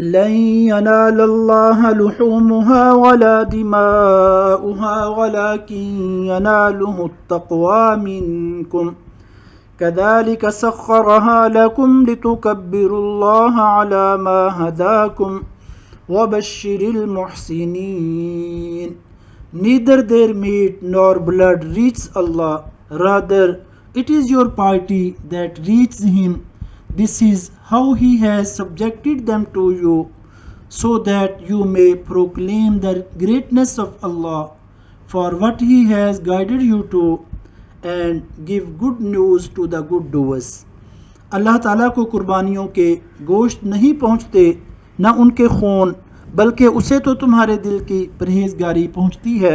लन यनालल्लाह लुहूमुहा वला दिमाउहा वलाकिन यनालुहुत्तक़वा मिनकुम कज़ालिक सख्खरहा लकुम लितुकब्बिरुल्लाह अला मा हदाकुम वबश्शिरिल मुहसिनीन। Neither their meat nor blood reaches Allah, rather it is your piety that reaches Him. This is how He has subjected them to you, so that you may proclaim the greatness of Allah for what He has guided you to, and give good news to the good doers. अल्लाह ताला को कुर्बानियों के गोश्त नहीं पहुँचते, न उनके खून, बल्कि उसे तो तुम्हारे दिल की परहेज़गारी पहुँचती है।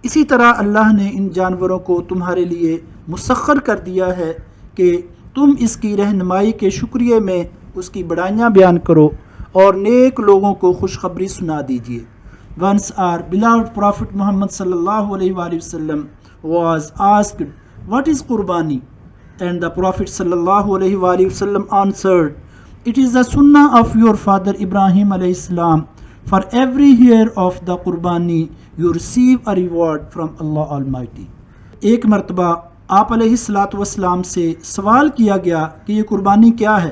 इसी तरह अल्लाह ने इन जानवरों को तुम्हारे लिए मुसख्खर कर दिया है कि तुम इसकी रहनुमाई के शुक्रिया में उसकी बड़ाइयाँ बयान करो और नेक लोगों को खुशखबरी सुना दीजिए। Once our beloved Prophet Muhammad sallallahu alaihi wasallam was asked, "What is Qurbani?" And the Prophet sallallahu alaihi wasallam answered, "It is the sunnah of your father Ibrahim alayhi salam. For every year of the Qurbani you receive a reward from Allah Almighty." एक मरतबा आप अलैहिस्सलातु वस्सलाम से सवाल किया गया कि ये कुर्बानी क्या है।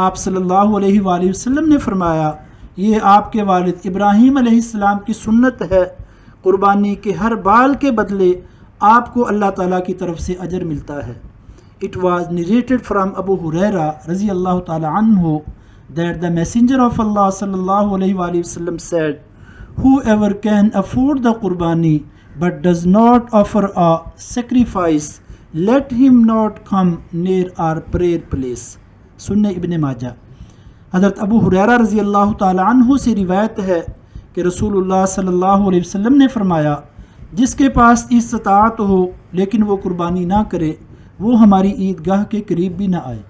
आप सल्लल्लाहु अलैहि वसल्लम ने फरमाया, ये आपके वालिद इब्राहीम अलैहिस्सलाम की सुन्नत है। कुर्बानी के हर बाल के बदले आपको अल्लाह ताला की तरफ से अजर मिलता है। It was narrated from Abu Huraira radiyallahu ta'ala anhu that the Messenger of Allah sallallahu alaihi wasallam said, "Whoever can afford the qurbani but does not offer a sacrifice, let him not come near our prayer place." सुन्ने इब्ने माजा। हज़रत अबू हुरैरा रज़ियल्लाहु ताला अन्हु से रिवायत है कि रसूलुल्लाह सल्लल्लाहु अलैहि वसल्लम ने फरमाया, जिसके पास इस्तात हो लेकिन वो कुर्बानी ना करे, वो हमारी ईदगाह के करीब भी ना आए।